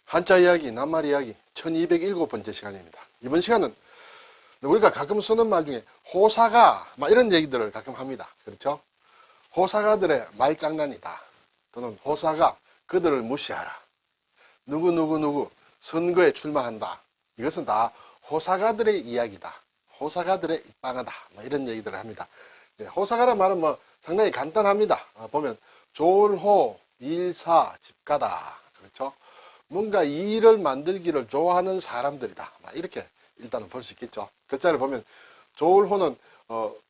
한자 이야기, 낱말 이야기 1207번째 시간입니다. 이번 시간은 우리가 가끔 쓰는 말 중에 호사가 막 이런 얘기들을 가끔 합니다. 그렇죠? 호사가들의 말장난이다. 또는 호사가 그들을 무시하라. 누구 선거에 출마한다. 이것은 다 호사가들의 이야기다. 호사가들의 입방하다. 이런 얘기들을 합니다. 호사가란 말은 상당히 간단합니다. 보면 졸호, 일사, 집가다. 그렇죠? 뭔가 일을 만들기를 좋아하는 사람들이다. 이렇게 일단은 볼 수 있겠죠. 글자를 보면 졸호는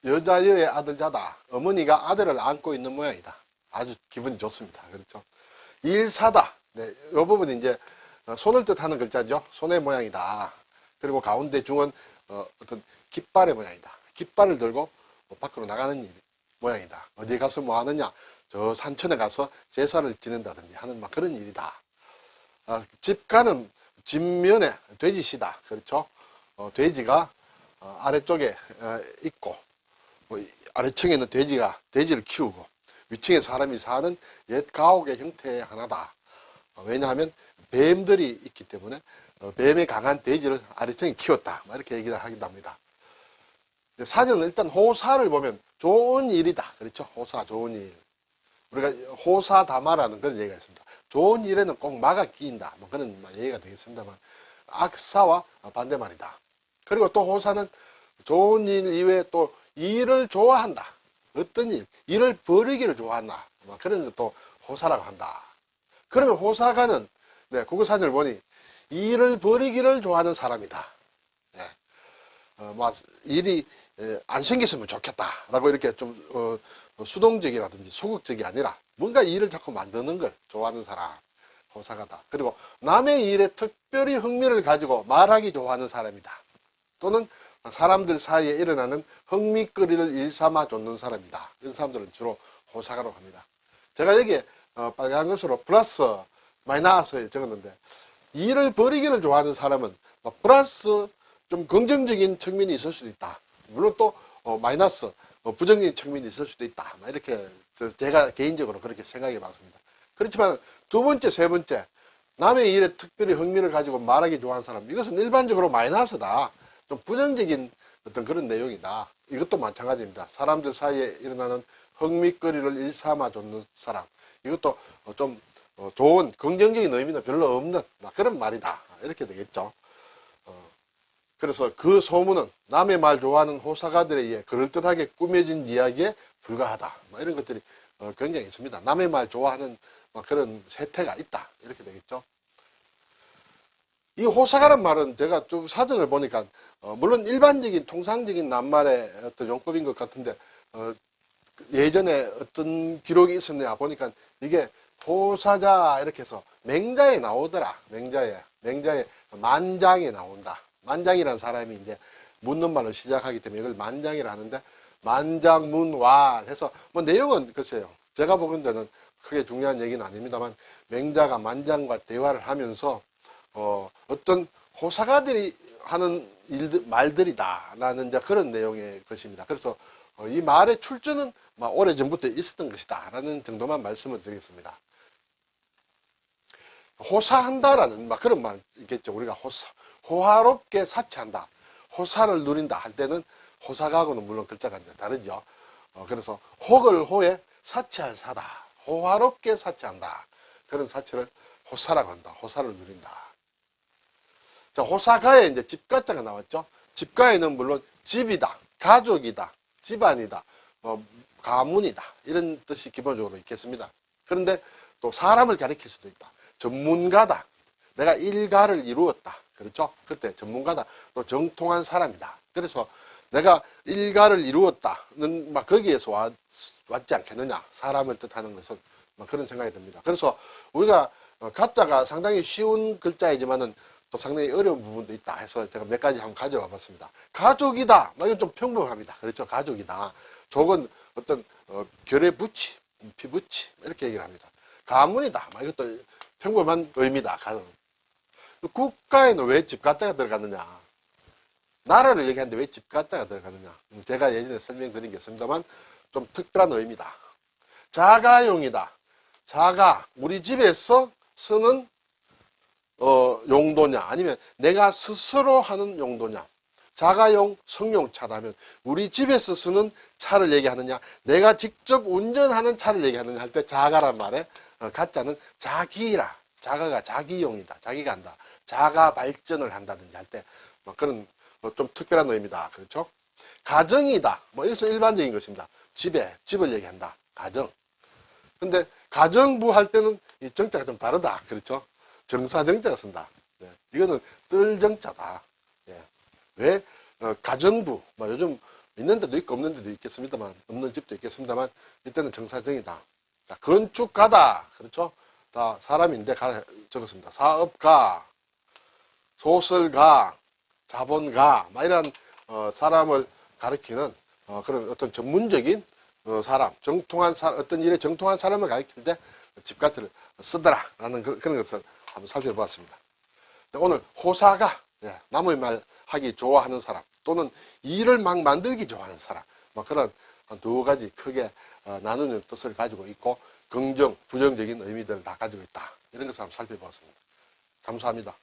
여자여의 아들자다. 어머니가 아들을 안고 있는 모양이다. 아주 기분이 좋습니다. 그렇죠. 일사다. 네, 이 부분이 이제 손을 뜻하는 글자죠. 손의 모양이다. 그리고 가운데 중은 어떤 깃발의 모양이다. 깃발을 들고 밖으로 나가는 모양이다. 어디에 가서 뭐 하느냐? 저 산천에 가서 제사를 지낸다든지 하는 그런 일이다. 집가는 뒷면에 돼지시다. 그렇죠? 돼지가 아래쪽에 있고 아래층에는 돼지를 키우고 위층에 사람이 사는 옛 가옥의 형태의 하나다. 왜냐하면 뱀들이 있기 때문에 뱀에 강한 돼지를 아래층에 키웠다. 이렇게 얘기를 하기도 합니다. 사전은 일단 호사를 보면 좋은 일이다. 그렇죠? 호사, 좋은 일. 우리가 호사다마라는 그런 얘기가 있습니다. 좋은 일에는 꼭 막아 끼인다. 그런 얘기가 되겠습니다만 악사와 반대말이다. 그리고 또 호사는 좋은 일 이외에 또 일을 좋아한다. 어떤 일, 일을 벌이기를 좋아한다. 그런 것도 호사라고 한다. 그러면 호사가는 국어사전을 보니 일을 벌이기를 좋아하는 사람이다. 일이 안 생겼으면 좋겠다라고 이렇게 좀 수동적이라든지 소극적이 아니라 뭔가 일을 자꾸 만드는 걸 좋아하는 사람, 호사가다. 그리고 남의 일에 특별히 흥미를 가지고 말하기 좋아하는 사람이다. 또는 사람들 사이에 일어나는 흥미거리를 일삼아 줬는 사람이다. 이런 사람들은 주로 호사가라고 합니다. 제가 여기에 빨간 것으로 플러스 마이너스 적었는데 일을 벌이기를 좋아하는 사람은 플러스 좀 긍정적인 측면이 있을 수도 있다. 물론 또 마이너스 부정적인 측면이 있을 수도 있다. 이렇게 제가 개인적으로 그렇게 생각해 봤습니다. 그렇지만 두 번째, 세 번째 남의 일에 특별히 흥미를 가지고 말하기 좋아하는 사람, 이것은 일반적으로 마이너스다. 좀 부정적인 어떤 그런 내용이다. 이것도 마찬가지입니다. 사람들 사이에 일어나는 흥미거리를 일삼아 줬는 사람, 이것도 좀 좋은 긍정적인 의미는 별로 없는 그런 말이다. 이렇게 되겠죠. 그래서 그 소문은 남의 말 좋아하는 호사가들에 의해 그럴듯하게 꾸며진 이야기에 불과하다. 이런 것들이 굉장히 있습니다. 남의 말 좋아하는 그런 세태가 있다. 이렇게 되겠죠. 이 호사가란 말은 제가 좀 사전을 보니까 물론 일반적인 통상적인 낱말의 어떤 용법인 것 같은데 예전에 어떤 기록이 있었냐 보니까 이게 호사자 이렇게 해서 맹자에 나오더라. 맹자에 만장에 나온다. 만장이라는 사람이 이제 묻는 말을 시작하기 때문에 이걸 만장이라 하는데 만장문왈 해서 내용은 글쎄요. 제가 보는 데는 크게 중요한 얘기는 아닙니다만 맹자가 만장과 대화를 하면서 어떤 호사가들이 하는 말들이다라는 그런 내용의 것입니다. 그래서 이 말의 출처는 오래전부터 있었던 것이다 라는 정도만 말씀을 드리겠습니다. 호사한다라는 그런 말 있겠죠. 우리가 호화롭게 사치한다. 호사를 누린다 할 때는 호사가하고는 물론 글자가 이제 다르죠. 그래서 혹을 호에 사치할 사다. 호화롭게 사치한다. 그런 사치를 호사라고 한다. 호사를 누린다. 자, 호사가에 이제 집가자가 나왔죠. 집가에는 물론 집이다, 가족이다, 집안이다, 가문이다 이런 뜻이 기본적으로 있겠습니다. 그런데 또 사람을 가리킬 수도 있다. 전문가다. 내가 일가를 이루었다. 그렇죠? 그때 전문가다. 또 정통한 사람이다. 그래서 내가 일가를 이루었다는 거기에서 왔지 않겠느냐. 사람을 뜻하는 것은 그런 생각이 듭니다. 그래서 우리가 가짜가 상당히 쉬운 글자이지만은 또 상당히 어려운 부분도 있다 해서 제가 몇 가지 한번 가져와 봤습니다. 가족이다. 이건 좀 평범합니다. 그렇죠? 가족이다. 족은 어떤 결의 부치, 피부치 이렇게 얘기를 합니다. 가문이다. 이것도 평범한 의미다. 국가에는 왜 집가자가 들어갔느냐. 나라를 얘기하는데 왜 집가자가 들어가느냐. 제가 예전에 설명드린 게 있습니다만 좀 특별한 의미다. 자가용이다. 자가, 우리 집에서 쓰는 용도냐, 아니면 내가 스스로 하는 용도냐. 자가용, 성용 차라면 우리 집에서 쓰는 차를 얘기하느냐, 내가 직접 운전하는 차를 얘기하느냐 할 때 자가란 말에 가짜는 자기라. 자가가 자기용이다. 자기가 한다. 자가 발전을 한다든지 할 때 그런 좀 특별한 의미다. 그렇죠? 가정이다. 이것은 일반적인 것입니다. 집을 얘기한다. 가정. 근데 가정부 할 때는 이 정자가 좀 다르다. 그렇죠? 정사정자가 쓴다. 네. 이거는 뜰정자다. 예. 왜? 가정부. 요즘 있는 데도 있고 없는 데도 있겠습니다만, 없는 집도 있겠습니다만, 이때는 정사정이다. 자, 건축가다. 그렇죠? 다 사람인데 적었습니다. 사업가, 소설가, 자본가, 이런 사람을 가리키는 그런 어떤 전문적인 사람, 어떤 일에 정통한 사람을 가리킬 때 집가트를 쓰더라 라는 그런 것을 한번 살펴보았습니다. 오늘 호사가 남의 말 하기 좋아하는 사람, 또는 일을 막 만들기 좋아하는 사람, 그런 두 가지 크게 나누는 뜻을 가지고 있고, 긍정, 부정적인 의미들을 다 가지고 있다. 이런 것을 한번 살펴보았습니다. 감사합니다.